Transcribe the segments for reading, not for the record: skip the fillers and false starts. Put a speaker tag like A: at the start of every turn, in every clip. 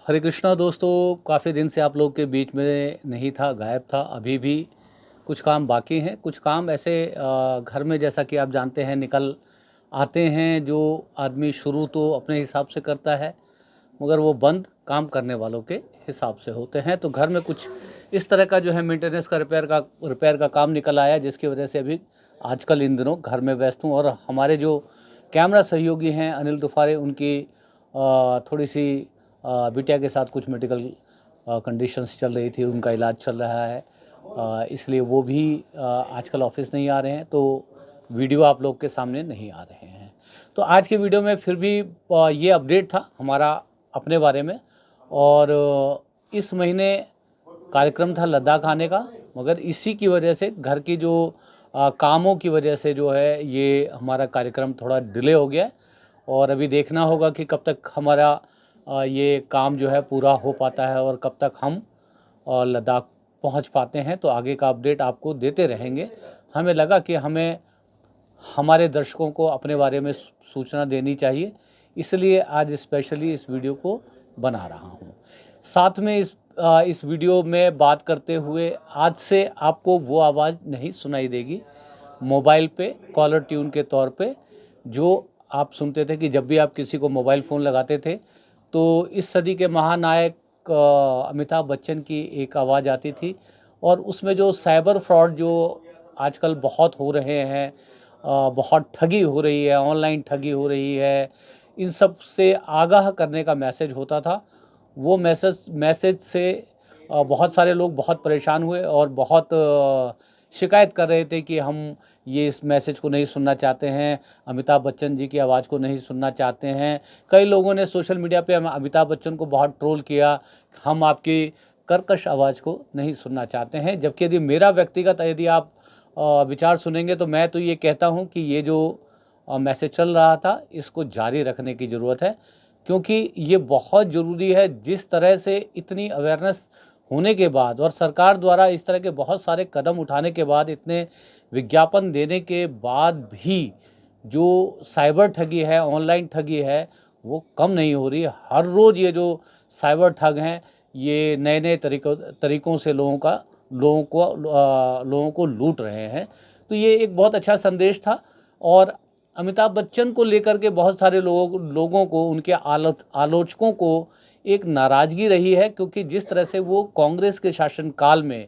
A: हरे कृष्णा दोस्तों, काफ़ी दिन से आप लोग के बीच में नहीं था, गायब था। अभी भी कुछ काम बाकी हैं। कुछ काम ऐसे घर में, जैसा कि आप जानते हैं, निकल आते हैं जो आदमी शुरू तो अपने हिसाब से करता है, मगर वो बंद काम करने वालों के हिसाब से होते हैं। तो घर में कुछ इस तरह का जो है मेंटेनेंस का रिपेयर का काम निकल आया, जिसकी वजह से अभी आजकल इन दिनों घर में व्यस्त हूँ। और हमारे जो कैमरा सहयोगी हैं अनिल दुफारे, उनकी थोड़ी सी बिटिया के साथ कुछ मेडिकल कंडीशंस चल रही थी, उनका इलाज चल रहा है। इसलिए वो भी आजकल ऑफिस नहीं आ रहे हैं, तो वीडियो आप लोग के सामने नहीं आ रहे हैं। तो आज के वीडियो में फिर भी ये अपडेट था हमारा अपने बारे में। और इस महीने कार्यक्रम था लद्दाख आने का, मगर इसी की वजह से, घर की जो कामों की वजह से जो है, ये हमारा कार्यक्रम थोड़ा डिले हो गया है। और अभी देखना होगा कि कब तक हमारा ये काम जो है पूरा हो पाता है और कब तक हम लद्दाख पहुंच पाते हैं। तो आगे का अपडेट आपको देते रहेंगे। हमें लगा कि हमें हमारे दर्शकों को अपने बारे में सूचना देनी चाहिए, इसलिए आज स्पेशली इस वीडियो को बना रहा हूँ। साथ में इस वीडियो में बात करते हुए आज से आपको वो आवाज़ नहीं सुनाई देगी मोबाइल पे कॉलर ट्यून के तौर पे, जो आप सुनते थे कि जब भी आप किसी को मोबाइल फ़ोन लगाते थे तो इस सदी के महानायक अमिताभ बच्चन की एक आवाज़ आती थी। और उसमें जो साइबर फ्रॉड जो आजकल बहुत हो रहे हैं, बहुत ठगी हो रही है, ऑनलाइन ठगी हो रही है, इन सब से आगाह करने का मैसेज होता था। वो मैसेज से बहुत सारे लोग बहुत परेशान हुए और बहुत शिकायत कर रहे थे कि हम ये इस मैसेज को नहीं सुनना चाहते हैं, अमिताभ बच्चन जी की आवाज़ को नहीं सुनना चाहते हैं। कई लोगों ने सोशल मीडिया पे अमिताभ बच्चन को बहुत ट्रोल किया, हम आपकी कर्कश आवाज़ को नहीं सुनना चाहते हैं। जबकि यदि मेरा व्यक्तिगत यदि आप विचार सुनेंगे तो मैं तो ये कहता हूँ कि ये जो मैसेज चल रहा था, इसको जारी रखने की ज़रूरत है, क्योंकि ये बहुत ज़रूरी है। जिस तरह से इतनी अवेयरनेस होने के बाद और सरकार द्वारा इस तरह के बहुत सारे कदम उठाने के बाद, इतने विज्ञापन देने के बाद भी जो साइबर ठगी है, ऑनलाइन ठगी है, वो कम नहीं हो रही है। हर रोज़ ये जो साइबर ठग हैं, ये नए-नए तरीकों से लोगों को लूट रहे हैं। तो ये एक बहुत अच्छा संदेश था। और अमिताभ बच्चन को लेकर के बहुत सारे लोगों को, उनके आलोचकों को एक नाराज़गी रही है, क्योंकि जिस तरह से वो कांग्रेस के शासनकाल में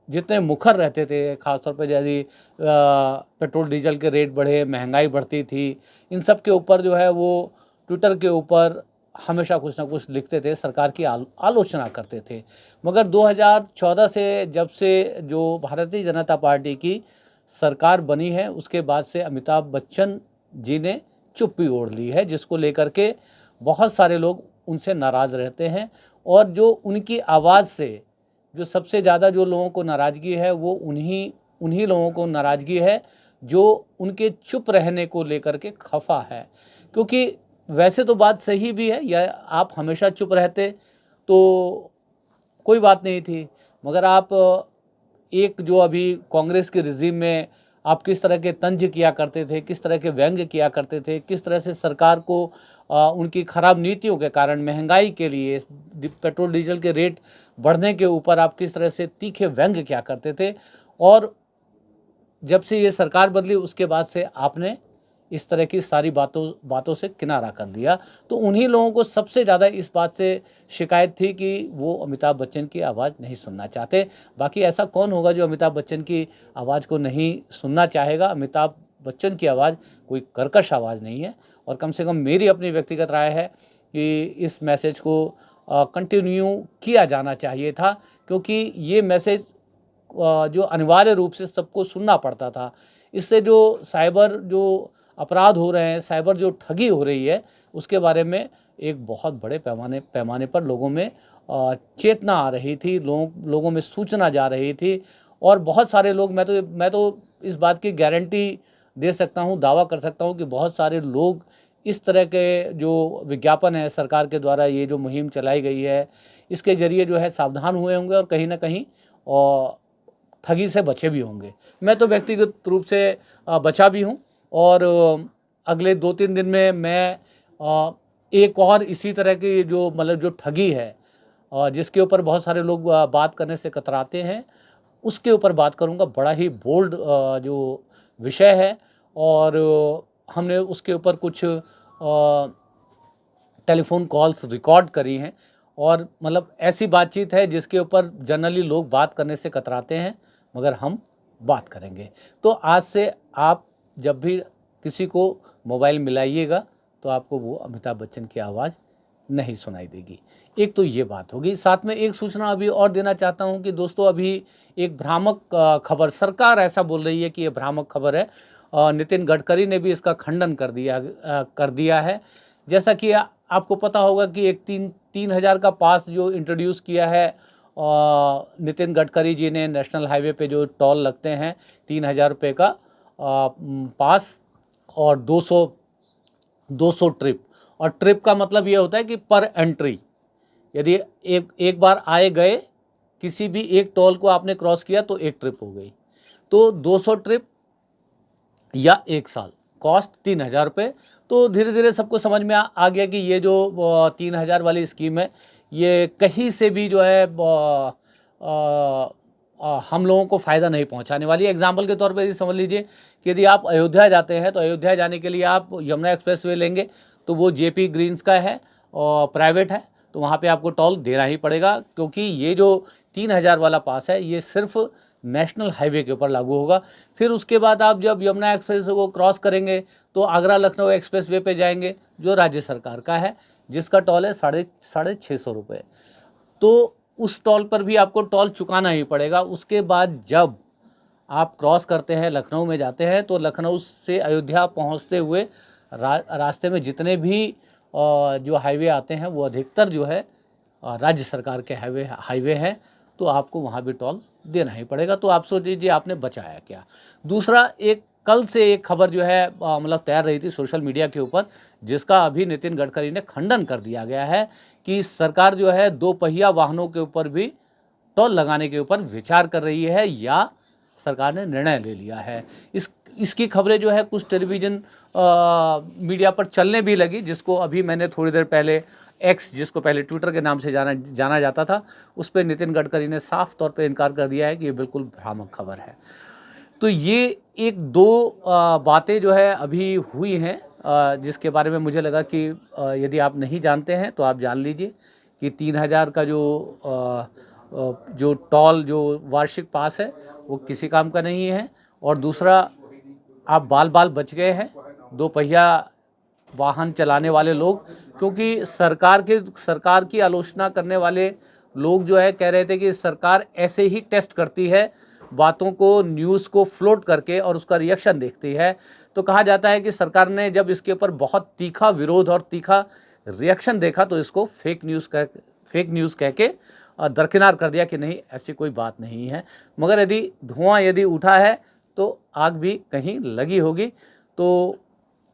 A: जितने मुखर रहते थे, ख़ासतौर पे जैसे पेट्रोल डीजल के रेट बढ़े, महंगाई बढ़ती थी, इन सब के ऊपर जो है वो ट्विटर के ऊपर हमेशा कुछ ना कुछ लिखते थे, सरकार की आलोचना करते थे। मगर 2014 से, जब से जो भारतीय जनता पार्टी की सरकार बनी है, उसके बाद से अमिताभ बच्चन जी ने चुप्पी ओढ़ ली है, जिसको लेकर के बहुत सारे लोग उनसे नाराज़ रहते हैं। और जो उनकी आवाज़ से जो सबसे ज़्यादा जो लोगों को नाराज़गी है, वो उन्हीं उन्हीं लोगों को नाराज़गी है जो उनके चुप रहने को लेकर के खफा है। क्योंकि वैसे तो बात सही भी है, या आप हमेशा चुप रहते तो कोई बात नहीं थी, मगर आप एक जो अभी कांग्रेस के रिजीम में आप किस तरह के तंज किया करते थे, किस तरह के व्यंग्य किया करते थे, किस तरह से सरकार को उनकी खराब नीतियों के कारण, महंगाई के लिए, पेट्रोल डीजल के रेट बढ़ने के ऊपर आप किस तरह से तीखे व्यंग्य किया करते थे। और जब से ये सरकार बदली, उसके बाद से आपने इस तरह की सारी बातों से किनारा कर दिया। तो उन्हीं लोगों को सबसे ज़्यादा इस बात से शिकायत थी कि वो अमिताभ बच्चन की आवाज़ नहीं सुनना चाहते। बाकी ऐसा कौन होगा जो अमिताभ बच्चन की आवाज़ को नहीं सुनना चाहेगा। अमिताभ बच्चन की आवाज़ कोई कर्कश आवाज़ नहीं है। और कम से कम मेरी अपनी व्यक्तिगत राय है कि इस मैसेज को कंटिन्यू किया जाना चाहिए था, क्योंकि ये मैसेज जो अनिवार्य रूप से सबको सुनना पड़ता था। इससे जो साइबर जो अपराध हो रहे हैं, साइबर जो ठगी हो रही है, उसके बारे में एक बहुत बड़े पैमाने पर लोगों में चेतना आ रही थी, लोगों में सूचना जा रही थी। और बहुत सारे लोग, मैं तो इस बात की गारंटी दे सकता हूँ, दावा कर सकता हूँ कि बहुत सारे लोग इस तरह के जो विज्ञापन है, सरकार के द्वारा ये जो मुहिम चलाई गई है, इसके ज़रिए जो है सावधान हुए होंगे और कहीं न कहीं ठगी से बचे भी होंगे। मैं तो व्यक्तिगत रूप से बचा भी हूँ। और अगले 2-3 दिन में मैं एक और इसी तरह की जो मतलब जो ठगी है और जिसके ऊपर बहुत सारे लोग बात करने से कतराते हैं, उसके ऊपर बात करूँगा। बड़ा ही बोल्ड जो विषय है और हमने उसके ऊपर कुछ टेलीफ़ोन कॉल्स रिकॉर्ड करी हैं और मतलब ऐसी बातचीत है जिसके ऊपर जनरली लोग बात करने से कतराते हैं, मगर हम बात करेंगे। तो आज से आप जब भी किसी को मोबाइल मिलाइएगा तो आपको वो अमिताभ बच्चन की आवाज़ नहीं सुनाई देगी। एक तो ये बात होगी। साथ में एक सूचना अभी और देना चाहता हूँ कि दोस्तों अभी एक भ्रामक खबर सरकार ऐसा बोल रही है कि ये भ्रामक खबर है। नितिन गडकरी ने भी इसका खंडन कर दिया है। जैसा कि आपको पता होगा कि एक 3,000 का पास जो इंट्रोड्यूस किया है नितिन गडकरी जी ने नेशनल हाईवे पे जो टोल लगते हैं 3,000 रुपये का पास और 200 ट्रिप। और ट्रिप का मतलब ये होता है कि पर एंट्री, यदि एक बार आए गए किसी भी एक टोल को आपने क्रॉस किया तो एक ट्रिप हो गई। तो 200 ट्रिप या एक साल, कॉस्ट 3,000 रुपये। तो धीरे धीरे सबको समझ में आ गया कि ये जो 3,000 वाली स्कीम है ये कहीं से भी जो है हम लोगों को फ़ायदा नहीं पहुंचाने वाली। एग्जाम्पल के तौर पे यदि समझ लीजिए कि यदि आप अयोध्या जाते हैं तो अयोध्या जाने के लिए आप यमुना एक्सप्रेस वे लेंगे तो वो जेपी ग्रीन्स का है और प्राइवेट है, तो वहाँ पे आपको टोल देना ही पड़ेगा, क्योंकि ये जो 3,000 वाला पास है ये सिर्फ नेशनल हाईवे के ऊपर लागू होगा। फिर उसके बाद आप जब यमुना एक्सप्रेस को क्रॉस करेंगे तो आगरा लखनऊ एक्सप्रेस वे पे जाएंगे जो राज्य सरकार का है, जिसका टोल है साढ़े 600 रुपये। तो उस टोल पर भी आपको टोल चुकाना ही पड़ेगा। उसके बाद जब आप क्रॉस करते हैं, लखनऊ में जाते हैं, तो लखनऊ से अयोध्या पहुंचते हुए रास्ते में जितने भी जो हाईवे आते हैं वो अधिकतर जो है राज्य सरकार के हाईवे हैं, तो आपको वहाँ भी टोल देना ही पड़ेगा। तो आप सोच लीजिए आपने बचाया क्या। दूसरा, एक कल से एक खबर जो है मतलब तैयार रही थी सोशल मीडिया के ऊपर, जिसका अभी नितिन गडकरी ने खंडन कर दिया गया है कि सरकार जो है 2 पहिया वाहनों के ऊपर भी टोल लगाने के ऊपर विचार कर रही है या सरकार ने निर्णय ले लिया है। इसकी खबरें जो है कुछ टेलीविज़न मीडिया पर चलने भी लगी, जिसको अभी मैंने थोड़ी देर पहले एक्स, जिसको पहले ट्विटर के नाम से जाना जाता था, उस पर नितिन गडकरी ने साफ तौर पे इनकार कर दिया है कि ये बिल्कुल भ्रामक खबर है। तो ये एक दो बातें जो है अभी हुई हैं जिसके बारे में मुझे लगा कि यदि आप नहीं जानते हैं तो आप जान लीजिए कि 3,000 का जो टोल जो वार्षिक पास है वो किसी काम का नहीं है। और दूसरा, आप बाल बच गए हैं 2 पहिया वाहन चलाने वाले लोग, क्योंकि सरकार की आलोचना करने वाले लोग जो है कह रहे थे कि सरकार ऐसे ही टेस्ट करती है बातों को, न्यूज़ को फ्लोट करके और उसका रिएक्शन देखती है। तो कहा जाता है कि सरकार ने जब इसके ऊपर बहुत तीखा विरोध और तीखा रिएक्शन देखा तो इसको फेक न्यूज़ कह के दरकिनार कर दिया कि नहीं, ऐसी कोई बात नहीं है। मगर यदि धुआं उठा है तो आग भी कहीं लगी होगी। तो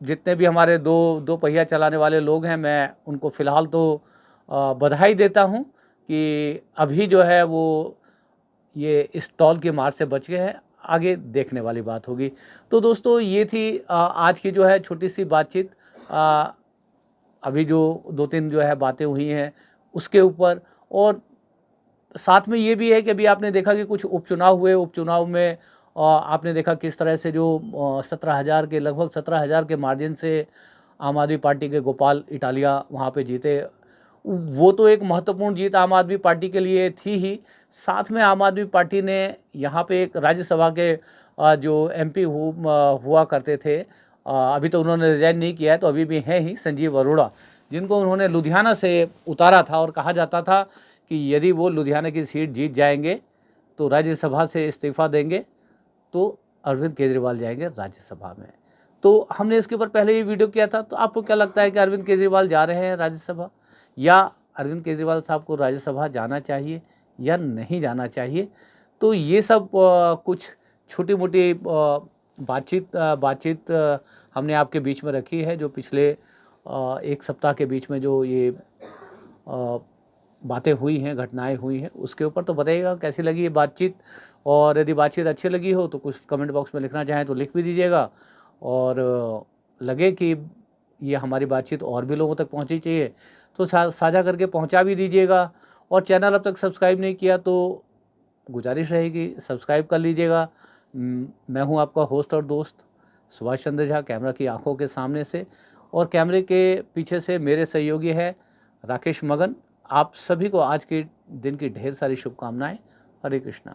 A: जितने भी हमारे दो पहिया चलाने वाले लोग हैं, मैं उनको फ़िलहाल तो बधाई देता हूं कि अभी जो है वो ये इस टोल की मार से बच गए हैं। आगे देखने वाली बात होगी। तो दोस्तों, ये थी आज की जो है छोटी सी बातचीत। अभी जो 2-3 जो है बातें हुई हैं उसके ऊपर, और साथ में ये भी है कि अभी आपने देखा कि कुछ उपचुनाव हुए, उपचुनाव में आपने देखा किस तरह से जो 17,000 के लगभग 17,000 के मार्जिन से आम आदमी पार्टी के गोपाल इटालिया वहाँ पे जीते। वो तो एक महत्वपूर्ण जीत आम आदमी पार्टी के लिए थी ही। साथ में आम आदमी पार्टी ने यहाँ पे एक राज्यसभा के जो एमपी हुआ करते थे, अभी तो उन्होंने रिजाइन नहीं किया है, तो अभी भी हैं ही, संजीव अरोड़ा, जिनको उन्होंने लुधियाना से उतारा था और कहा जाता था कि यदि वो लुधियाना की सीट जीत जाएंगे तो राज्यसभा से इस्तीफ़ा देंगे तो अरविंद केजरीवाल जाएंगे राज्यसभा में। तो हमने इसके ऊपर पहले ही वीडियो किया था। तो आपको क्या लगता है कि अरविंद केजरीवाल जा रहे हैं राज्यसभा, या अरविंद केजरीवाल साहब को राज्यसभा जाना चाहिए या नहीं जाना चाहिए? तो ये सब कुछ छोटी मोटी बातचीत हमने आपके बीच में रखी है, जो पिछले 1 सप्ताह के बीच में जो ये बातें हुई हैं, घटनाएं हुई हैं, उसके ऊपर। तो बताइएगा कैसी लगी ये बातचीत, और यदि बातचीत अच्छी लगी हो तो कुछ कमेंट बॉक्स में लिखना चाहें तो लिख भी दीजिएगा। और लगे कि ये हमारी बातचीत और भी लोगों तक पहुंचनी चाहिए, तो साझा करके पहुंचा भी दीजिएगा। और चैनल अब तक सब्सक्राइब नहीं किया तो गुजारिश रहेगी सब्सक्राइब कर लीजिएगा। मैं हूं आपका होस्ट और दोस्त सुभाष चंद्र झा, कैमरा की आंखों के सामने से, और कैमरे के पीछे से मेरे सहयोगी है राकेश मगन। आप सभी को आज के दिन की ढेर सारी शुभकामनाएं। हरे कृष्णा।